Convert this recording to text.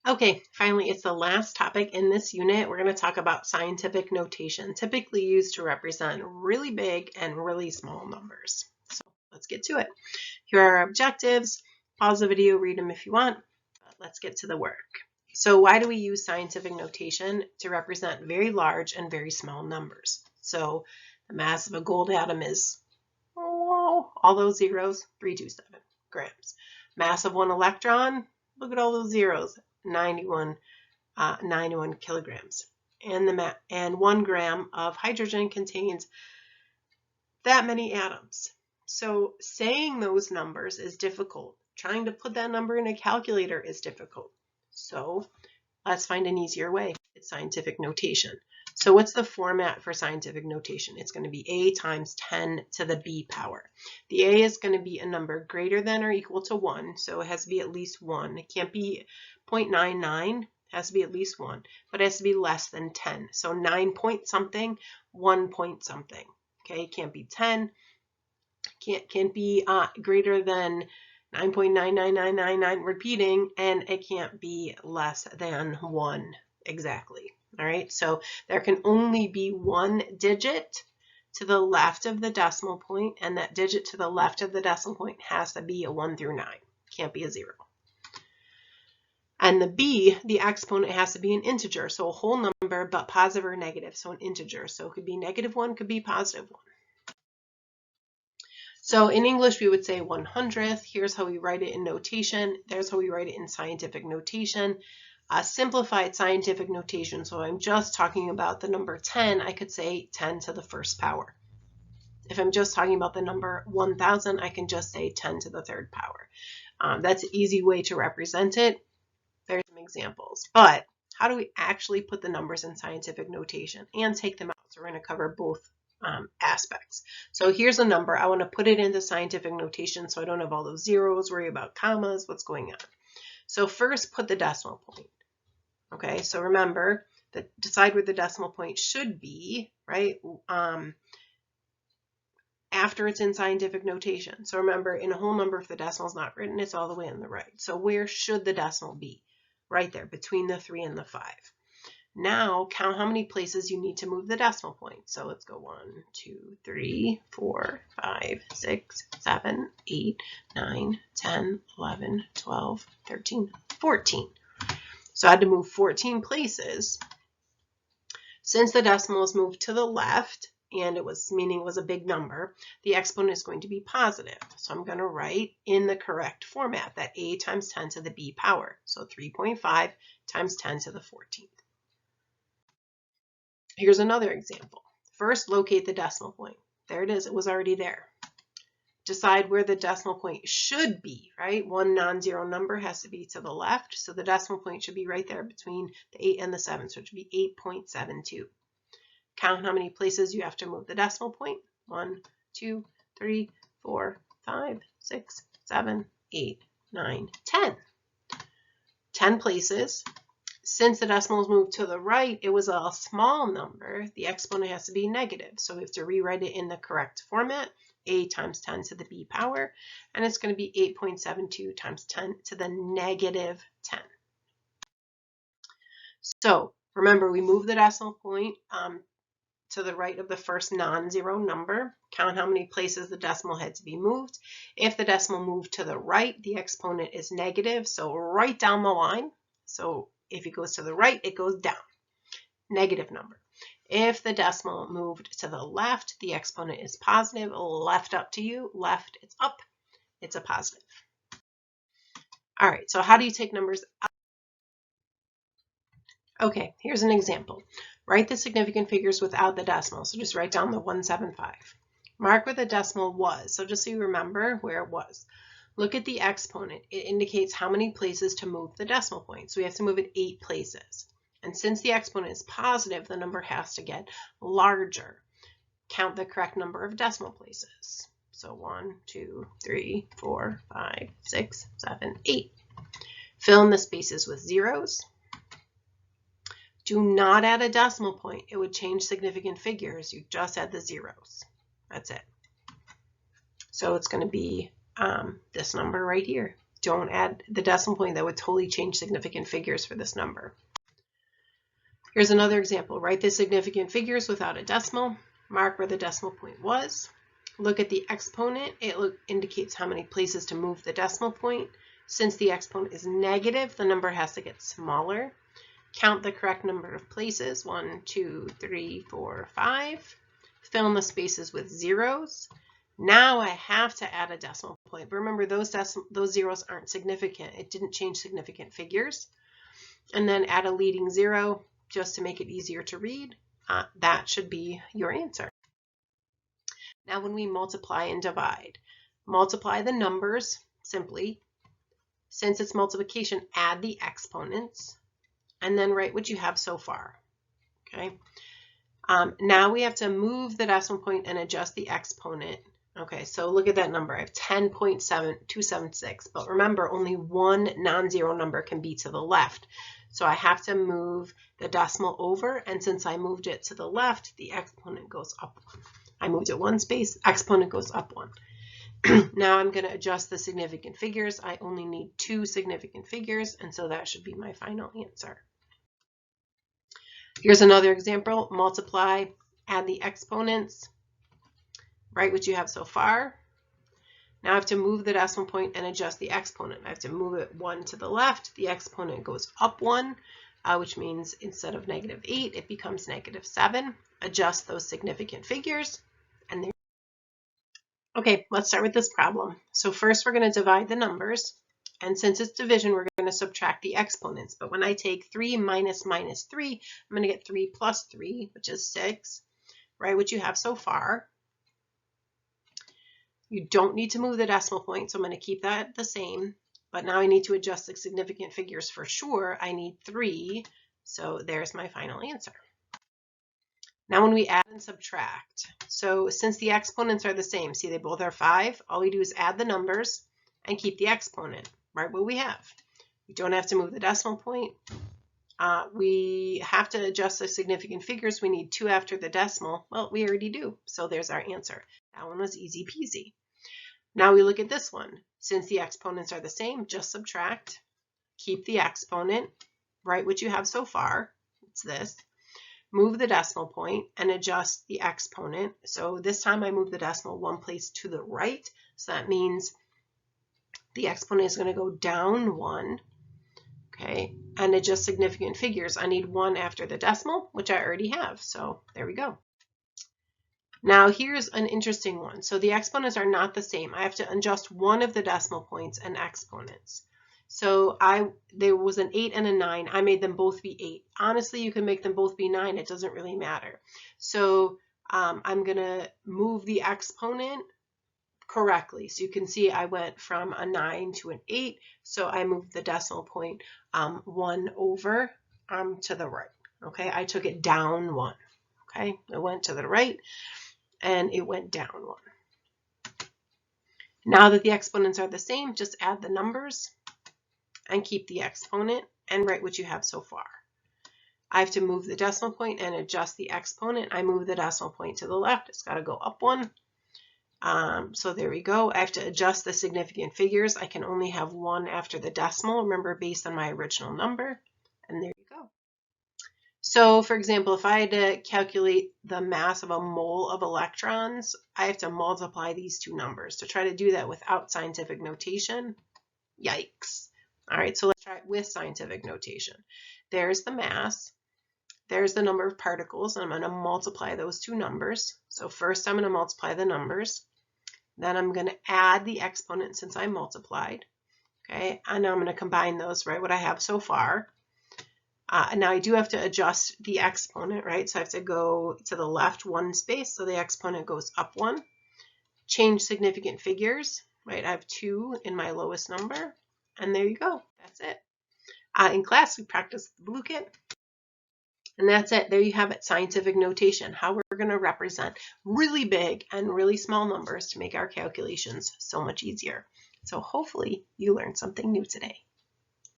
Okay, finally, it's the last topic in this unit. We're going to talk about scientific notation, typically used to represent really big and really small numbers. So let's get to it. Here are our objectives. Pause the video, read them if you want. But let's get to the work. So why do we use scientific notation? To represent very large and very small numbers. So the mass of a gold atom is, oh, all those zeros, 327 grams. Mass of one electron, look at all those zeros, 91 kilograms. And 1 gram of hydrogen contains that many atoms. So saying those numbers is difficult. Trying to put that number in a calculator is difficult. So let's find an easier way. It's scientific notation. So what's the format for scientific notation? It's going to be a times 10 to the b power. The a is going to be a number greater than or equal to 1, so it has to be at least 1. It can't be 0.99, it has to be at least 1, but it has to be less than 10. So 9 point something, 1 point something. Okay, it can't be 10, can't be greater than 9.99999 repeating, and it can't be less than 1 exactly. All right, so there can only be one digit to the left of the decimal point, and that digit to the left of the decimal point has to be a 1 through 9. Can't be a 0. And the b, the exponent, has to be an integer, so a whole number, but positive or negative, so an integer. So it could be -1, could be +1. So in English, we would say 100th. Here's how we write it in notation. There's how we write it in scientific notation. Simplified scientific notation. So I'm just talking about the number 10. I could say 10 to the first power. If I'm just talking about the number 1000, I can just say 10 to the third power. That's an easy way to represent it. There's some examples. But how do we actually put the numbers in scientific notation and take them out? So we're going to cover both aspects. So here's a number. I want to put it into scientific notation so I don't have all those zeros, worry about commas, what's going on. So first, put the decimal point. Okay, so remember that decide where the decimal point should be, right? After it's in scientific notation. So remember, in a whole number, if the decimal is not written, it's all the way on the right. So where should the decimal be? Right there, between the 3 and the 5. Now count how many places you need to move the decimal point. So let's go 1, 2, 3, 4, 5, 6, 7, 8, 9, 10, 11, 12, 13, 14. So I had to move 14 places. Since the decimal is moved to the left, and it was meaning it was a big number, the exponent is going to be positive. So I'm going to write in the correct format that a times 10 to the b power. So 3.5 times 10 to the 14th. Here's another example. First, locate the decimal point. There it is. It was already there. Decide where the decimal point should be, right? One non-zero number has to be to the left, so the decimal point should be right there between the 8 and the 7, so it should be 8.72. Count how many places you have to move the decimal point. 1, 2, 3, 4, 5, 6, 7, 8, 9, 10. 10 places. Since the decimal is moved to the right, it was a small number. The exponent has to be negative, so we have to rewrite it in the correct format. A times 10 to the b power, and it's going to be 8.72 times 10 to the negative 10. So remember, we move the decimal point to the right of the first non-zero number. Count how many places the decimal had to be moved. If the decimal moved to the right, the exponent is negative, so right down the line. So if it goes to the right, it goes down. Negative number. If the decimal moved to the left, the exponent is positive. Left up to you. Left, it's up. It's a positive. All right, so how do you take numbers out? Okay, here's an example. Write the significant figures without the decimal. So just write down the 175. Mark where the decimal was. So just so you remember where it was. Look at the exponent. It indicates how many places to move the decimal point. So we have to move it 8 places. And since the exponent is positive, the number has to get larger. Count the correct number of decimal places. So 1, 2, 3, 4, 5, 6, 7, 8. Fill in the spaces with zeros. Do not add a decimal point. It would change significant figures. You just add the zeros. That's it. So it's going to be this number right here, don't add the decimal point. That would totally change significant figures for this number. Here's another example. Write the significant figures without a decimal. Mark where the decimal point was. Look at the exponent. It indicates how many places to move the decimal point. Since the exponent is negative, the number has to get smaller. Count the correct number of places. 1, 2, 3, 4, 5. Fill in the spaces with zeros. Now I have to add a decimal point. But remember, those zeros aren't significant. It didn't change significant figures. And then add a leading zero just to make it easier to read. That should be your answer. Now when we multiply and divide, multiply the numbers simply. Since it's multiplication, add the exponents, and then write what you have so far. Okay. Now we have to move the decimal point and adjust the exponent. Okay, so look at that number. I have 10.7276, but remember, only one non-zero number can be to the left. So I have to move the decimal over, and since I moved it to the left, the exponent goes up one. I moved it one space, exponent goes up one. Now I'm going to adjust the significant figures. I only need 2 significant figures, and so that should be my final answer. Here's another example. Multiply, add the exponents, write what you have so far. Now I have to move the decimal point and adjust the exponent. I have to move it 1 to the left. The exponent goes up 1, which means instead of -8, it becomes -7. Adjust those significant figures, and there. Okay, let's start with this problem. So first we're going to divide the numbers, and since it's division, we're going to subtract the exponents. But when I take 3 minus -3, I'm going to get 3 plus 3, which is 6. Write what you have so far. You don't need to move the decimal point, so I'm going to keep that the same. But now I need to adjust the significant figures for sure. I need 3, so there's my final answer. Now when we add and subtract, so since the exponents are the same, see they both are 5, all we do is add the numbers and keep the exponent, right what we have. We don't have to move the decimal point. We have to adjust the significant figures. We need 2 after the decimal. Well, we already do, so there's our answer. That one was easy peasy. Now we look at this one. Since the exponents are the same, just subtract, keep the exponent, write what you have so far. It's this. Move the decimal point and adjust the exponent. So this time I move the decimal 1 place to the right. So that means the exponent is going to go down 1. Okay, and adjust significant figures. I need 1 after the decimal, which I already have. So there we go. Now here's an interesting one. So the exponents are not the same. I have to adjust one of the decimal points and exponents. So there was an 8 and a 9. I made them both be 8. Honestly, you can make them both be 9. It doesn't really matter. So I'm going to move the exponent correctly. So you can see I went from a 9 to an 8. So I moved the decimal point 1 over to the right. Okay, I took it down 1. Okay, it went to the right and it went down 1. Now that the exponents are the same, just add the numbers and keep the exponent and write what you have so far. I have to move the decimal point and adjust the exponent. I move the decimal point to the left. It's got to go up 1. So there we go. I have to adjust the significant figures. I can only have 1 after the decimal, remember, based on my original number. And there you go. So for example, if I had to calculate the mass of a mole of electrons, I have to multiply these two numbers. To try to do that without scientific notation, yikes. All right, so let's try it with scientific notation. There's the mass. There's the number of particles. I'm going to multiply those two numbers. So first I'm going to multiply the numbers. Then I'm going to add the exponent since I multiplied. Okay, and now I'm going to combine those, right, what I have so far. Now I do have to adjust the exponent, right? So I have to go to the left 1 space, so the exponent goes up 1. Change significant figures, right? I have 2 in my lowest number, and there you go. That's it. In class, we practiced the blue kit, and that's it. There you have it, scientific notation, how we're going to represent really big and really small numbers to make our calculations so much easier. So hopefully you learned something new today.